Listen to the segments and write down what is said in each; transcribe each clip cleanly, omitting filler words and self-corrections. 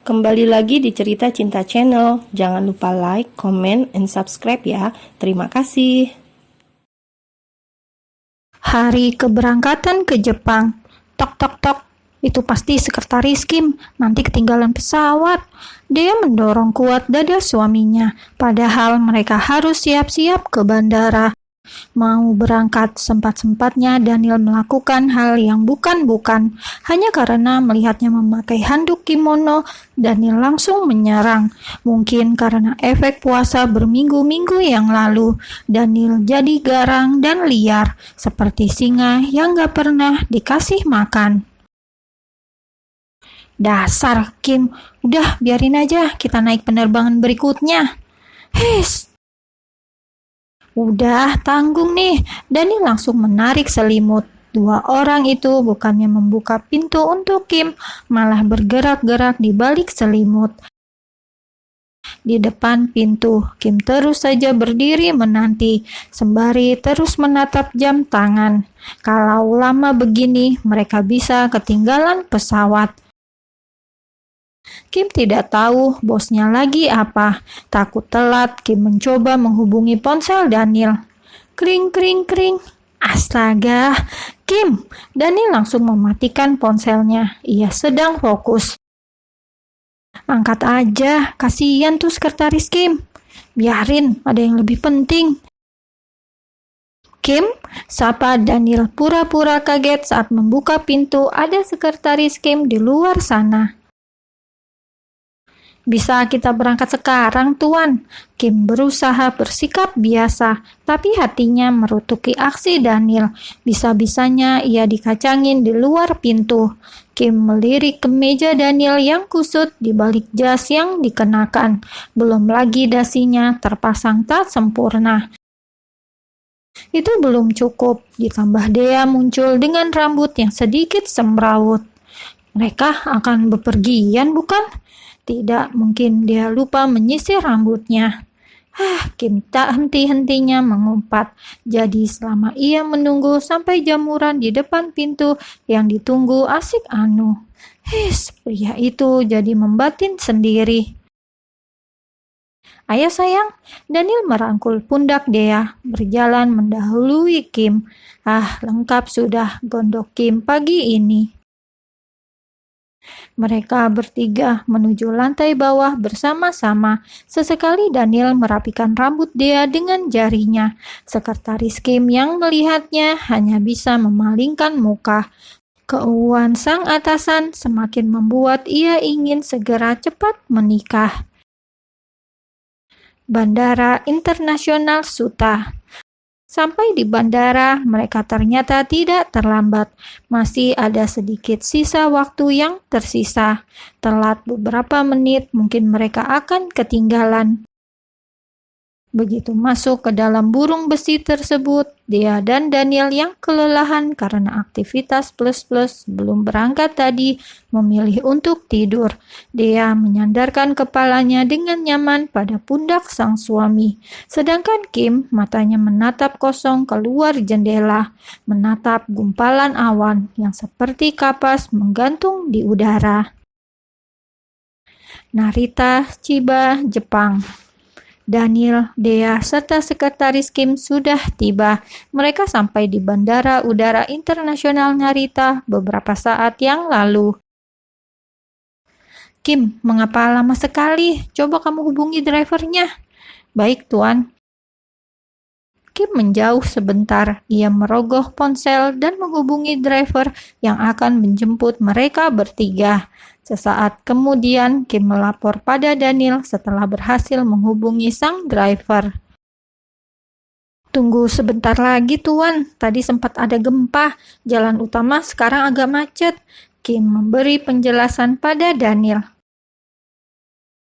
Kembali lagi di Cerita Cinta Channel. Jangan lupa like, comment, and subscribe ya. Terima kasih. Hari keberangkatan ke Jepang. Tok tok tok. Itu pasti sekretaris Kim. Nanti ketinggalan pesawat. Dia mendorong kuat dada suaminya. Padahal mereka harus siap-siap ke bandara. Mau berangkat sempat-sempatnya Daniel melakukan hal yang bukan-bukan. Hanya karena melihatnya memakai handuk kimono, Daniel langsung menyerang. Mungkin karena efek puasa berminggu-minggu yang lalu, Daniel jadi garang dan liar, seperti singa yang gak pernah dikasih makan. Dasar Kim, udah biarin aja kita naik penerbangan berikutnya. Hes! Udah tanggung nih, Dani langsung menarik selimut. Dua orang itu bukannya membuka pintu untuk Kim, malah bergerak-gerak di balik selimut. Di depan pintu, Kim terus saja berdiri menanti, sembari terus menatap jam tangan. Kalau lama begini, mereka bisa ketinggalan pesawat. Kim tidak tahu bosnya lagi apa. Takut telat, Kim mencoba menghubungi ponsel Daniel. Kring, kring, kring. Astaga, Kim! Daniel langsung mematikan ponselnya. Ia sedang fokus. Angkat aja, kasihan tuh sekretaris Kim. Biarin, ada yang lebih penting. Kim, sapa Daniel pura-pura kaget saat membuka pintu. Ada sekretaris Kim di luar sana. Bisa kita berangkat sekarang, Tuan? Kim berusaha bersikap biasa, tapi hatinya merutuki aksi Daniel. Bisa-bisanya ia dikacangin di luar pintu. Kim melirik ke meja Daniel yang kusut di balik jas yang dikenakan. Belum lagi dasinya terpasang tak sempurna. Itu belum cukup, ditambah Dea muncul dengan rambut yang sedikit semrawut. Mereka akan bepergian, bukan? Tidak mungkin dia lupa menyisir rambutnya. Kim tak henti-hentinya mengumpat. Jadi selama ia menunggu sampai jamuran di depan pintu yang ditunggu asik anu. Pria itu jadi membatin sendiri. Ayo sayang, Daniel merangkul pundak Dea, berjalan mendahului Kim. Lengkap sudah gondok Kim pagi ini. Mereka bertiga menuju lantai bawah bersama-sama. Sesekali Daniel merapikan rambut Dea dengan jarinya. Sekretaris Kim yang melihatnya hanya bisa memalingkan muka. Keuuan sang atasan semakin membuat ia ingin segera cepat menikah. Bandara Internasional Suta. Sampai di bandara, mereka ternyata tidak terlambat. Masih ada sedikit sisa waktu yang tersisa. Telat beberapa menit, mungkin mereka akan ketinggalan. Begitu masuk ke dalam burung besi tersebut, Dea dan Daniel yang kelelahan karena aktivitas plus-plus sebelum berangkat tadi memilih untuk tidur. Dea menyandarkan kepalanya dengan nyaman pada pundak sang suami. Sedangkan Kim matanya menatap kosong keluar jendela, menatap gumpalan awan yang seperti kapas menggantung di udara. Narita, Chiba, Jepang. Daniel, Dea, serta sekretaris Kim sudah tiba. Mereka sampai di Bandara Udara Internasional Narita beberapa saat yang lalu. Kim, mengapa lama sekali? Coba kamu hubungi drivernya. Baik, Tuan. Kim menjauh sebentar. Ia merogoh ponsel dan menghubungi driver yang akan menjemput mereka bertiga. Sesaat kemudian, Kim melapor pada Daniel setelah berhasil menghubungi sang driver. Tunggu sebentar lagi, Tuan. Tadi sempat ada gempa. Jalan utama sekarang agak macet. Kim memberi penjelasan pada Daniel.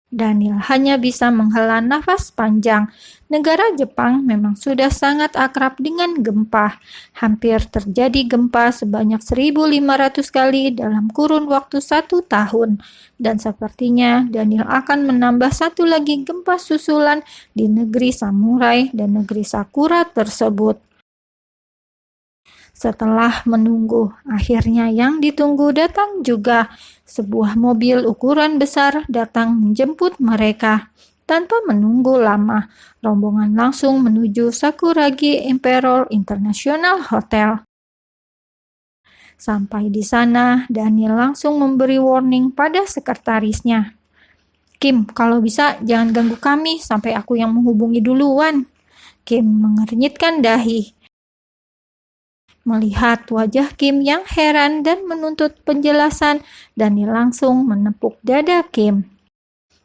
Daniel hanya bisa menghela nafas panjang. Negara Jepang memang sudah sangat akrab dengan gempa. Hampir terjadi gempa sebanyak 1.500 kali dalam kurun waktu 1 tahun. Dan sepertinya Daniel akan menambah satu lagi gempa susulan di negeri samurai dan negeri sakura tersebut. Setelah menunggu, akhirnya yang ditunggu datang juga. Sebuah mobil ukuran besar datang menjemput mereka. Tanpa menunggu lama, rombongan langsung menuju Sakuragi Imperial International Hotel. Sampai di sana, Daniel langsung memberi warning pada sekretarisnya. Kim, kalau bisa jangan ganggu kami sampai aku yang menghubungi duluan. Kim mengernyitkan dahi. Melihat wajah Kim yang heran dan menuntut penjelasan, Daniel langsung menepuk dada Kim.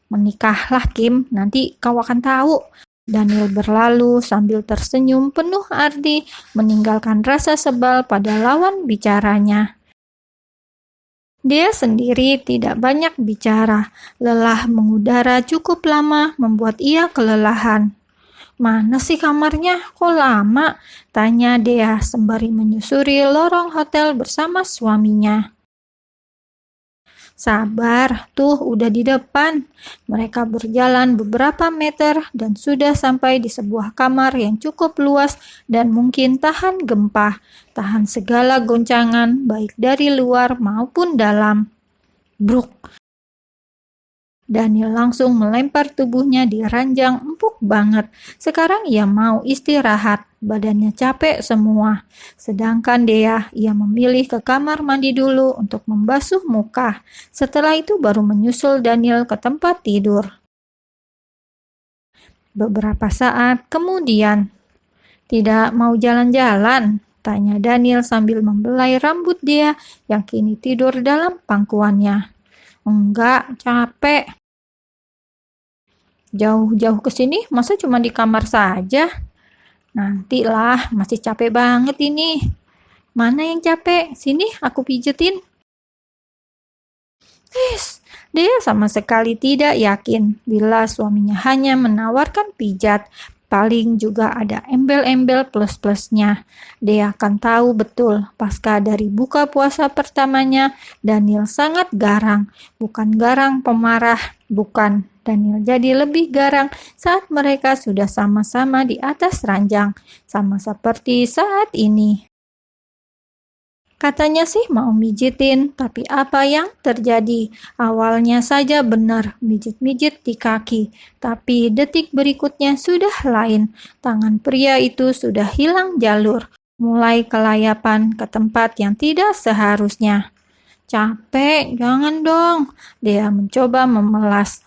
Menikahlah Kim, nanti kau akan tahu. Daniel berlalu sambil tersenyum penuh arti, meninggalkan rasa sebal pada lawan bicaranya. Dia sendiri tidak banyak bicara, lelah mengudara cukup lama membuat ia kelelahan. Mana sih kamarnya? Kok lama? Tanya Dea sembari menyusuri lorong hotel bersama suaminya. Sabar, tuh udah di depan. Mereka berjalan beberapa meter dan sudah sampai di sebuah kamar yang cukup luas dan mungkin tahan gempa, tahan segala goncangan baik dari luar maupun dalam. Bruk. Daniel langsung melempar tubuhnya di ranjang empuk banget. Sekarang ia mau istirahat, badannya capek semua. Sedangkan Dea, ia memilih ke kamar mandi dulu untuk membasuh muka. Setelah itu baru menyusul Daniel ke tempat tidur. Beberapa saat kemudian, tidak mau jalan-jalan? Tanya Daniel sambil membelai rambut Dea yang kini tidur dalam pangkuannya. Enggak, capek. Jauh-jauh ke sini, masa cuma di kamar saja? Nantilah, masih capek banget ini. Mana yang capek? Sini, aku pijetin. Dia sama sekali tidak yakin bila suaminya hanya menawarkan pijat. Paling juga ada embel-embel plus-plusnya. Dia akan tahu betul, pasca dari buka puasa pertamanya, Daniel sangat garang. Bukan garang pemarah, bukan. Daniel jadi lebih garang saat mereka sudah sama-sama di atas ranjang, sama seperti saat ini. Katanya sih mau mijitin, tapi apa yang terjadi? Awalnya saja benar, mijit-mijit di kaki, tapi detik berikutnya sudah lain. Tangan pria itu sudah hilang jalur, mulai kelayapan ke tempat yang tidak seharusnya. Capek, jangan dong. Dia mencoba memelas.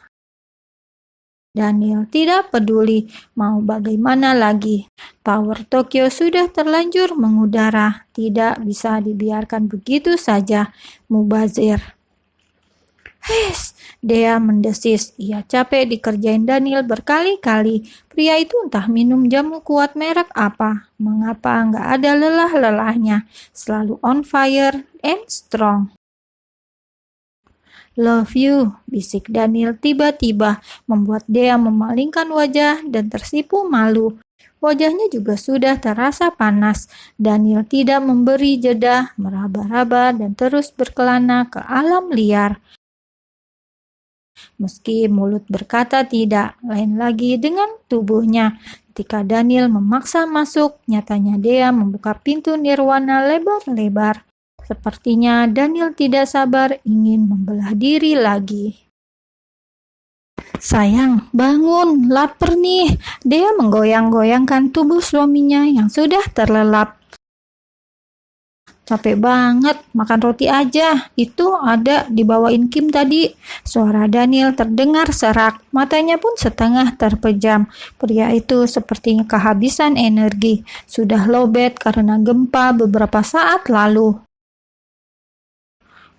Daniel tidak peduli, mau bagaimana lagi. Tower Tokyo sudah terlanjur mengudara, tidak bisa dibiarkan begitu saja. Mubazir. Dia mendesis. Ia capek dikerjain Daniel berkali-kali. Pria itu entah minum jamu kuat merek apa. Mengapa nggak ada lelah-lelahnya. Selalu on fire and strong. Love you, bisik Daniel tiba-tiba, membuat Dea memalingkan wajah dan tersipu malu. Wajahnya juga sudah terasa panas. Daniel tidak memberi jeda, meraba-raba dan terus berkelana ke alam liar. Meski mulut berkata tidak, lain lagi dengan tubuhnya. Ketika Daniel memaksa masuk, nyatanya Dea membuka pintu nirwana lebar-lebar. Sepertinya Daniel tidak sabar ingin membelah diri lagi. Sayang, bangun, lapar nih. Dia menggoyang-goyangkan tubuh suaminya yang sudah terlelap. Capek banget, makan roti aja. Itu ada dibawain Kim tadi. Suara Daniel terdengar serak, matanya pun setengah terpejam. Pria itu sepertinya kehabisan energi. Sudah lowbat karena gempa beberapa saat lalu.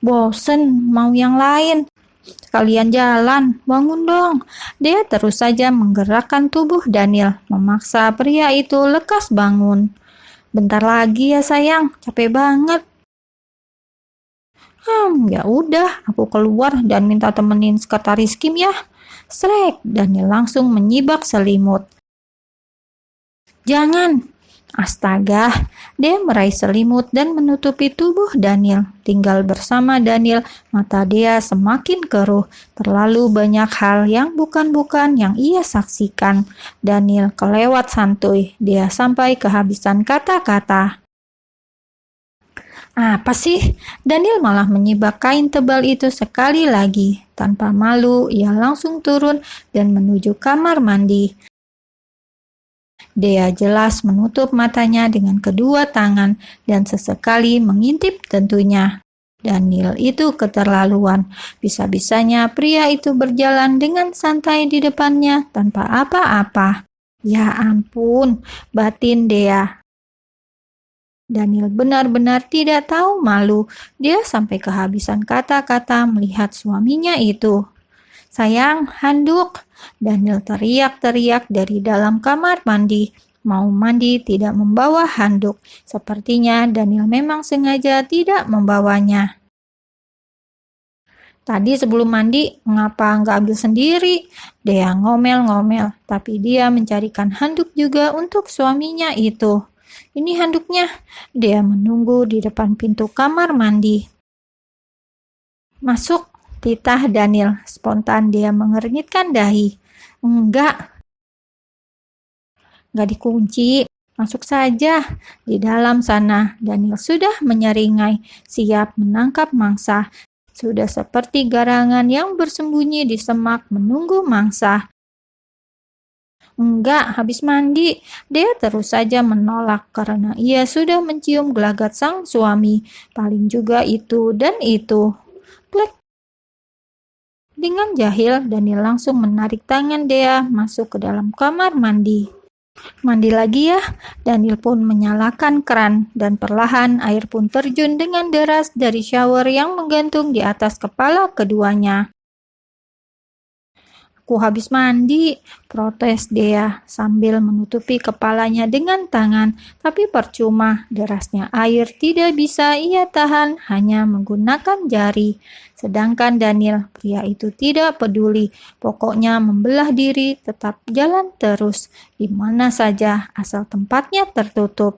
Bosen, mau yang lain. Sekalian jalan, bangun dong. Dia terus saja menggerakkan tubuh Daniel, memaksa pria itu lekas bangun. Bentar lagi ya sayang, capek banget. Ya udah, aku keluar dan minta temenin sekretaris Kim ya. Srek, Daniel langsung menyibak selimut. Jangan. Astaga, dia meraih selimut dan menutupi tubuh Daniel. Tinggal bersama Daniel, mata dia semakin keruh. Terlalu banyak hal yang bukan-bukan yang ia saksikan. Daniel kelewat santuy, dia sampai kehabisan kata-kata. Apa sih? Daniel malah menyibak kain tebal itu sekali lagi. Tanpa malu, ia langsung turun dan menuju kamar mandi. Dea jelas menutup matanya dengan kedua tangan dan sesekali mengintip tentunya. Daniel itu keterlaluan. Bisa-bisanya pria itu berjalan dengan santai di depannya tanpa apa-apa. Ya ampun, batin Dea. Daniel benar-benar tidak tahu malu. Dia sampai kehabisan kata-kata melihat suaminya itu. "Sayang, handuk!" Daniel teriak-teriak dari dalam kamar mandi. Mau mandi tidak membawa handuk. Sepertinya Daniel memang sengaja tidak membawanya. "Tadi sebelum mandi, mengapa nggak ambil sendiri?" Dea ngomel-ngomel, tapi dia mencarikan handuk juga untuk suaminya itu. "Ini handuknya." Dea menunggu di depan pintu kamar mandi. "Masuk," titah Daniel. Spontan dia mengernyitkan dahi. Enggak dikunci. Masuk saja." Di dalam sana, Daniel sudah menyeringai, siap menangkap mangsa. Sudah seperti garangan yang bersembunyi di semak menunggu mangsa. "Enggak, habis mandi." Dia terus saja menolak karena ia sudah mencium gelagat sang suami. Paling juga itu dan itu. Klik. Dengan jahil, Daniel langsung menarik tangan Dea masuk ke dalam kamar mandi. "Mandi lagi ya." Daniel pun menyalakan keran dan perlahan air pun terjun dengan deras dari shower yang menggantung di atas kepala keduanya. "Aku habis mandi," protes Dea sambil menutupi kepalanya dengan tangan. Tapi percuma, derasnya air tidak bisa ia tahan hanya menggunakan jari. Sedangkan Daniel, pria itu tidak peduli. Pokoknya membelah diri tetap jalan terus, di mana saja asal tempatnya tertutup.